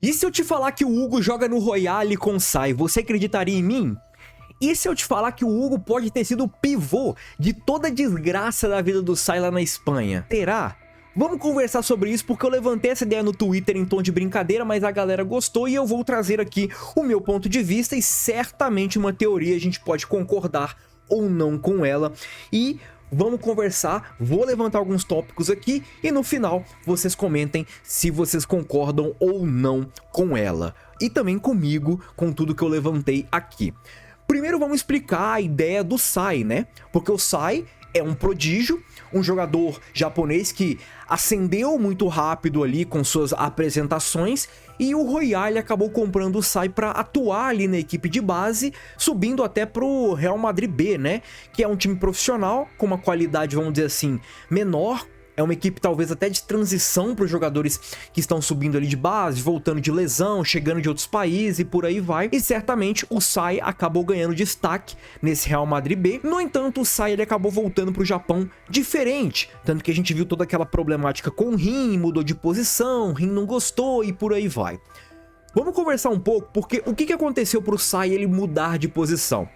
E se eu te falar que o Hugo joga no Royale com o Sai, você acreditaria em mim? E se eu te falar que o Hugo pode ter sido o pivô de toda a desgraça da vida do Sai lá na Espanha? Terá? Vamos conversar sobre isso porque eu levantei essa ideia no Twitter em tom de brincadeira, mas a galera gostou e eu vou trazer aqui o meu ponto de vista e certamente uma teoria a gente pode concordar ou não com ela. E vamos conversar, vou levantar alguns tópicos aqui e no final vocês comentem se vocês concordam ou não com ela. E também comigo, com tudo que eu levantei aqui. Primeiro vamos explicar a ideia do Sai, né? Porque o Sai é um prodígio, um jogador japonês que ascendeu muito rápido ali com suas apresentações e o Royale acabou comprando o Sai para atuar ali na equipe de base, subindo até pro Real Madrid B, né? Que é um time profissional com uma qualidade, vamos dizer assim, menor. É uma equipe talvez até de transição para os jogadores que estão subindo ali de base, voltando de lesão, chegando de outros países e por aí vai. E certamente o Sai acabou ganhando destaque nesse Real Madrid B. No entanto, o Sai ele acabou voltando para o Japão diferente. Tanto que a gente viu toda aquela problemática com o Rin, mudou de posição, o Rin não gostou e por aí vai. Vamos conversar um pouco, porque o que aconteceu para o Sai ele mudar de posição?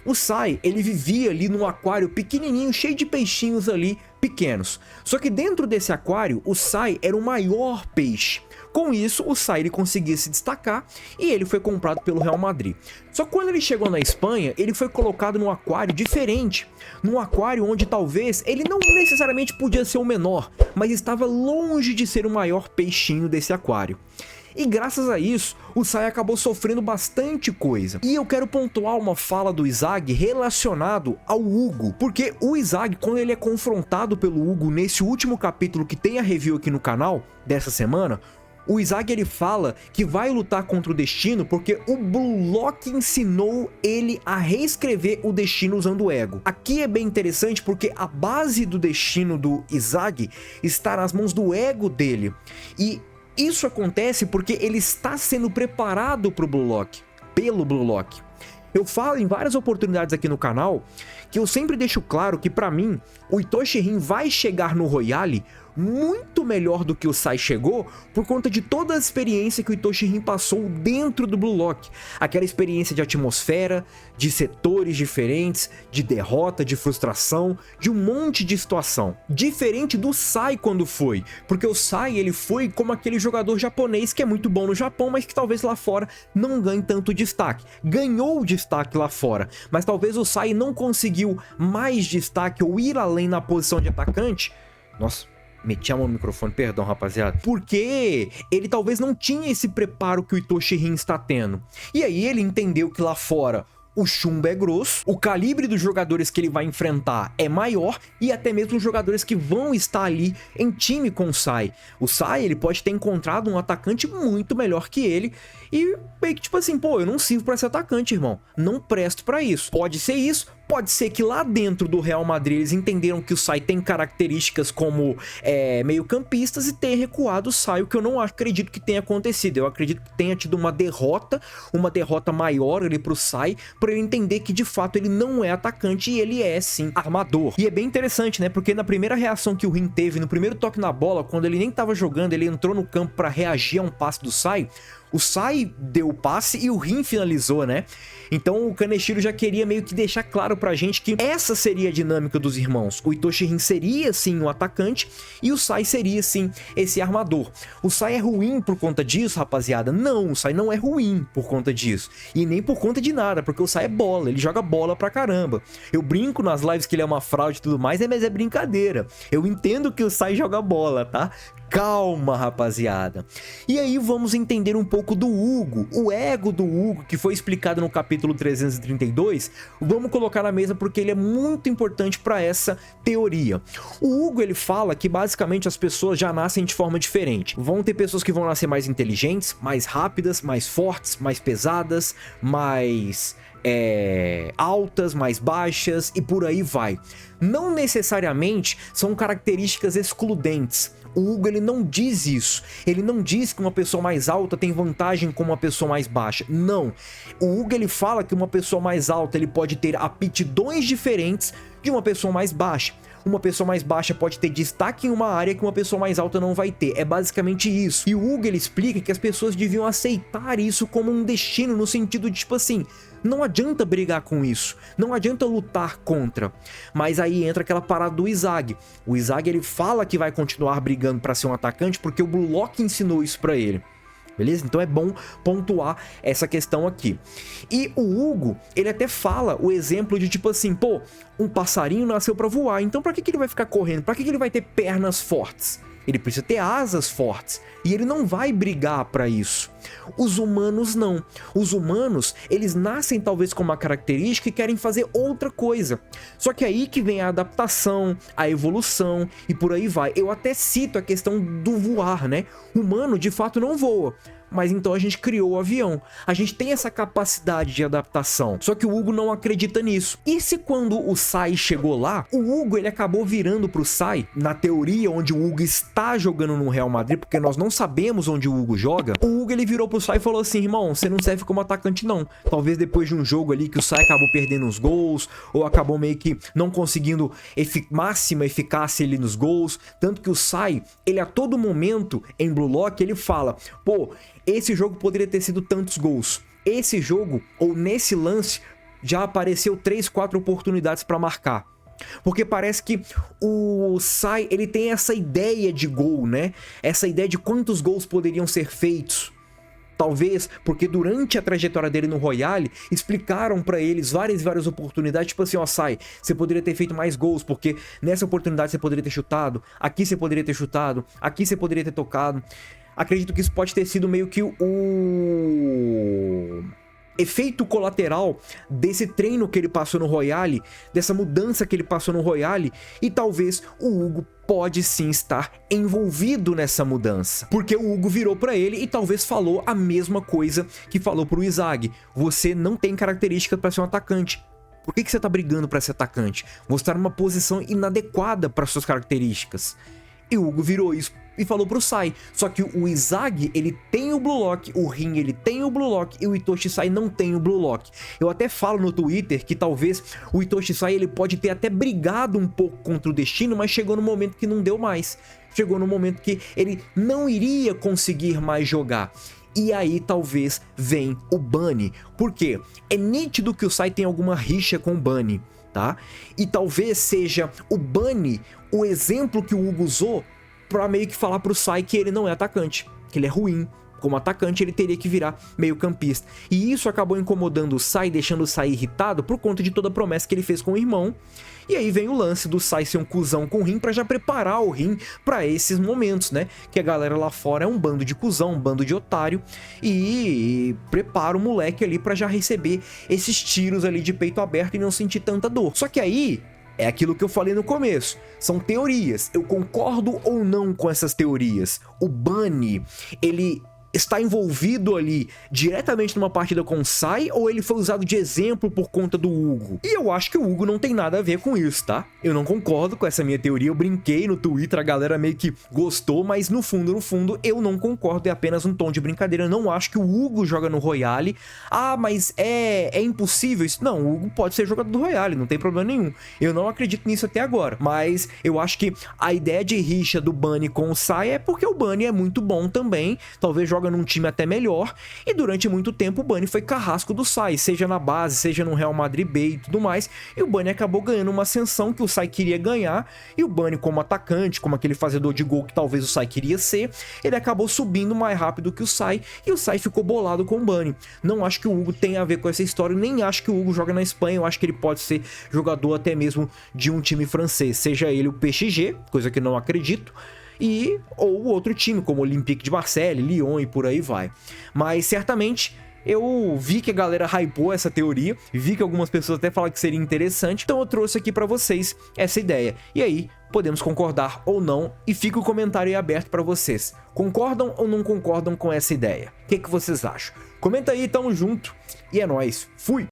O Sai, ele vivia ali num aquário pequenininho, cheio de peixinhos ali pequenos. Só que dentro desse aquário, o Sai era o maior peixe. Com isso, o Sai ele conseguia se destacar e ele foi comprado pelo Real Madrid. Só que quando ele chegou na Espanha, ele foi colocado num aquário diferente. Num aquário onde talvez ele não necessariamente podia ser o menor, mas estava longe de ser o maior peixinho desse aquário. E graças a isso, o Sai acabou sofrendo bastante coisa. E eu quero pontuar uma fala do Izag relacionado ao Hugo. Porque o Izag, quando ele é confrontado pelo Hugo nesse último capítulo que tem a review aqui no canal, dessa semana, o Izag ele fala que vai lutar contra o destino porque o Blue Lock ensinou ele a reescrever o destino usando o ego. Aqui é bem interessante porque a base do destino do Izag está nas mãos do ego dele. E isso acontece porque ele está sendo preparado para o Blue Lock, pelo Blue Lock. Eu falo em várias oportunidades aqui no canal que eu sempre deixo claro que para mim o Itoshi Rin vai chegar no Royale muito melhor do que o Sai chegou por conta de toda a experiência que o Itoshi Rin passou dentro do Blue Lock. Aquela experiência de atmosfera, de setores diferentes, de derrota, de frustração, de um monte de situação. Diferente do Sai quando foi, porque o Sai ele foi como aquele jogador japonês que é muito bom no Japão, mas que talvez lá fora não ganhe tanto destaque. Ganhou destaque lá fora, mas talvez o Sai não conseguiu mais destaque ou ir além na posição de atacante. Nossa, meti a mão no microfone, perdão rapaziada. Porque ele talvez não tinha esse preparo que o Itoshi Rin está tendo. E aí ele entendeu que lá fora o chumbo é grosso, o calibre dos jogadores que ele vai enfrentar é maior e até mesmo os jogadores que vão estar ali em time com o Sai. O Sai, ele pode ter encontrado um atacante muito melhor que ele e meio que tipo assim, pô, eu não sirvo pra ser atacante, irmão. Não presto pra isso. Pode ser isso, pode ser que lá dentro do Real Madrid eles entenderam que o Sai tem características como meio-campistas e tenha recuado o Sai, o que eu não acredito que tenha acontecido. Eu acredito que tenha tido uma derrota maior ali pro Sai, para ele entender que de fato ele não é atacante e ele é sim armador. E é bem interessante, né? Porque na primeira reação que o Rin teve, no primeiro toque na bola, quando ele nem tava jogando, ele entrou no campo para reagir a um passe do Sai. O Sai deu o passe e o Rin finalizou, né? Então o Kaneshiro já queria meio que deixar claro pra gente que essa seria a dinâmica dos irmãos. O Itoshi Rin seria sim o atacante e o Sai seria sim esse armador. O Sai é ruim por conta disso, rapaziada? Não, o Sai não é ruim por conta disso. E nem por conta de nada, porque o Sai é bola, ele joga bola pra caramba. Eu brinco nas lives que ele é uma fraude e tudo mais, mas é brincadeira. Eu entendo que o Sai joga bola, tá? Calma, rapaziada. E aí vamos entender um pouco do Hugo, o ego do Hugo, que foi explicado no capítulo 332. Vamos colocar na mesa porque ele é muito importante para essa teoria. O Hugo, ele fala que basicamente as pessoas já nascem de forma diferente. Vão ter pessoas que vão nascer mais inteligentes, mais rápidas, mais fortes, mais pesadas, mais altas, mais baixas e por aí vai. Não necessariamente são características excludentes. O Hugo ele não diz isso. Ele não diz que uma pessoa mais alta tem vantagem com uma pessoa mais baixa. Não. O Hugo ele fala que uma pessoa mais alta ele pode ter aptidões diferentes de uma pessoa mais baixa. uma pessoa mais baixa pode ter destaque em uma área que uma pessoa mais alta não vai ter. É basicamente isso. E o Hugo, ele explica que as pessoas deviam aceitar isso como um destino, no sentido de, tipo assim, não adianta brigar com isso, não adianta lutar contra. Mas aí entra aquela parada do Izag. O Izag, ele fala que vai continuar brigando para ser um atacante porque o Blue Lock ensinou isso para ele. Beleza? Então é bom pontuar essa questão aqui. E o Hugo, ele até fala o exemplo de tipo assim, pô, um passarinho nasceu para voar, então pra que ele vai ficar correndo? Pra que ele vai ter pernas fortes? Ele precisa ter asas fortes. E ele não vai brigar para isso. Os humanos não. Os humanos, eles nascem talvez com uma característica e querem fazer outra coisa. Só que aí que vem a adaptação, a evolução e por aí vai. Eu até cito a questão do voar, né? O humano de fato não voa. Mas então a gente criou o avião. A gente tem essa capacidade de adaptação. Só que o Hugo não acredita nisso. E se quando o Sai chegou lá, o Hugo, ele acabou virando pro Sai, na teoria onde o Hugo está jogando no Real Madrid, porque nós não sabemos onde o Hugo joga, o Hugo, ele virou pro Sai e falou assim, irmão, você não serve como atacante não. Talvez depois de um jogo ali que o Sai acabou perdendo os gols, ou acabou meio que não conseguindo máxima eficácia ali nos gols, tanto que o Sai, ele a todo momento em Blue Lock, ele fala, pô, esse jogo poderia ter sido tantos gols. Esse jogo, ou nesse lance, já apareceu 3, 4 oportunidades para marcar. Porque parece que o Sai, ele tem essa ideia de gol, né? Essa ideia de quantos gols poderiam ser feitos. Talvez porque durante a trajetória dele no Royale, explicaram pra eles várias oportunidades, tipo assim, ó, Sai, você poderia ter feito mais gols, porque nessa oportunidade você poderia ter chutado, aqui você poderia ter chutado, aqui você poderia ter tocado. Acredito que isso pode ter sido meio que o efeito colateral desse treino que ele passou no Royale, dessa mudança que ele passou no Royale, e talvez o Hugo pode sim estar envolvido nessa mudança. Porque o Hugo virou pra ele e talvez falou a mesma coisa que falou pro Izag. Você não tem característica para ser um atacante. Por que você tá brigando para ser atacante? Você tá numa posição inadequada para suas características. E o Hugo virou isso e falou pro Sai. Só que o Izag, ele tem o Blue Lock, o Rin, ele tem o Blue Lock e o Itoshi Sai não tem o Blue Lock. Eu até falo no Twitter que talvez o Itoshi Sai, ele pode ter até brigado um pouco contra o destino, mas chegou no momento que não deu mais. Chegou no momento que ele não iria conseguir mais jogar. E aí talvez vem o Bunny. Por quê? É nítido que o Sai tem alguma rixa com o Bunny, tá? E talvez seja o Bunny o exemplo que o Hugo usou pra meio que falar pro Sai que ele não é atacante, que ele é ruim. Como atacante, ele teria que virar meio campista. E isso acabou incomodando o Sai, deixando o Sai irritado por conta de toda a promessa que ele fez com o irmão. E aí vem o lance do Sai ser um cuzão com o Rin pra já preparar o Rin pra esses momentos, né? Que a galera lá fora é um bando de cuzão, um bando de otário. E prepara o moleque ali pra já receber esses tiros ali de peito aberto e não sentir tanta dor. Só que aí é aquilo que eu falei no começo, são teorias. Eu concordo ou não com essas teorias. O Bunny, ele está envolvido ali diretamente numa partida com o Sai, ou ele foi usado de exemplo por conta do Hugo? E eu acho que o Hugo não tem nada a ver com isso, tá? Eu não concordo com essa minha teoria, eu brinquei no Twitter, a galera meio que gostou, mas no fundo, eu não concordo, é apenas um tom de brincadeira. Eu não acho que o Hugo joga no Royale. Ah, mas é impossível isso. Não, o Hugo pode ser jogador do Royale, não tem problema nenhum. Eu não acredito nisso até agora, mas eu acho que a ideia de rixa do Bunny com o Sai é porque o Bunny é muito bom também, talvez joga num time até melhor, e durante muito tempo o Bunny foi carrasco do Sai, seja na base, seja no Real Madrid B e tudo mais, e o Bunny acabou ganhando uma ascensão que o Sai queria ganhar, e o Bunny como atacante, como aquele fazedor de gol que talvez o Sai queria ser, ele acabou subindo mais rápido que o Sai, e o Sai ficou bolado com o Bunny. Não acho que o Hugo tenha a ver com essa história, nem acho que o Hugo joga na Espanha, eu acho que ele pode ser jogador até mesmo de um time francês, seja ele o PSG, coisa que não acredito, ou outro time, como o Olympique de Marseille, Lyon e por aí vai. Mas certamente eu vi que a galera hypou essa teoria, vi que algumas pessoas até falaram que seria interessante, então eu trouxe aqui pra vocês essa ideia. E aí, podemos concordar ou não, e fica o comentário aí aberto pra vocês. Concordam ou não concordam com essa ideia? O que vocês acham? Comenta aí, tamo junto, e é nóis, fui!